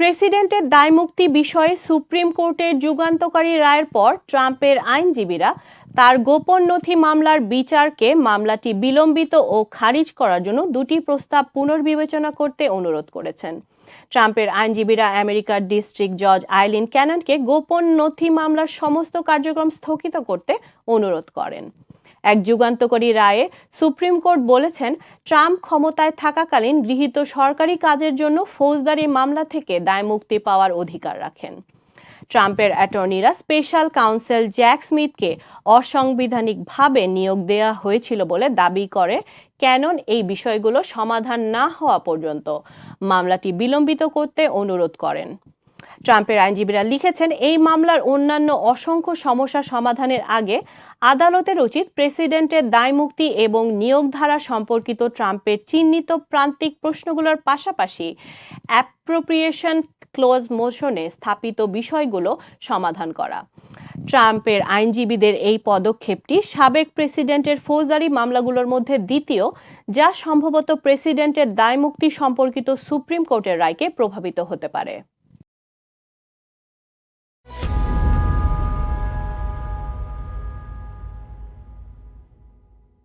প্রেসিডেন্টের দায়মুক্তি বিষয়ে সুপ্রিম কোর্টের যুগান্তকারী রায়ের পর ট্রাম্পের আইনজীবীরা তার গোপন নথি মামলার বিচারকে মামলাটি বিলম্বিত ও খারিজ করার জন্য দুটি প্রস্তাব পুনর্বিবেচনা করতে অনুরোধ করেছেন। ট্রাম্পের আইনজীবীরা আমেরিকার ডিস্ট্রিক্ট জজ আইলিন ক্যাননকে গোপন নথি মামলার সমস্ত কার্যক্রম স্থগিত করতে অনুরোধ করেন। এক যুগান্তকারী রায়ে সুপ্রিম কোর্ট বলেছেন, ট্রাম্প ক্ষমতায় থাকাকালীন গৃহীত সরকারি কাজের জন্য ফৌজদারি মামলা থেকে দায়মুক্তি পাওয়ার অধিকার রাখেন। ট্রাম্পের অ্যাটর্নিরা স্পেশাল কাউন্সিল জ্যাক স্মিথকে অসাংবিধানিকভাবে নিয়োগ দেওয়া হয়েছিল বলে দাবি করে ক্যানন এই বিষয়গুলো সমাধান না হওয়া পর্যন্ত মামলাটি বিলম্বিত করতে অনুরোধ করেন। ট্রাম্পের আইনজীবীরা লিখেছেন, এই মামলার অন্যান্য অসংখ্য সমস্যা সমাধানের আগে আদালতের উচিত প্রেসিডেন্টের দায়মুক্তি এবং নিয়োগ ধারা সম্পর্কিত ট্রাম্পের চিহ্নিত প্রান্তিক প্রশ্নগুলোর পাশাপাশি অ্যাপ্রোপ্রিয়েশন ক্লোজ মোশনে স্থাপিত বিষয়গুলো সমাধান করা। ট্রাম্পের আইনজীবীদের এই পদক্ষেপটি সাবেক প্রেসিডেন্টের ফৌজদারি মামলাগুলোর মধ্যে দ্বিতীয়, যা সম্ভবত প্রেসিডেন্টের দায়মুক্তি সম্পর্কিত সুপ্রিম কোর্টের রায়কে প্রভাবিত হতে পারে।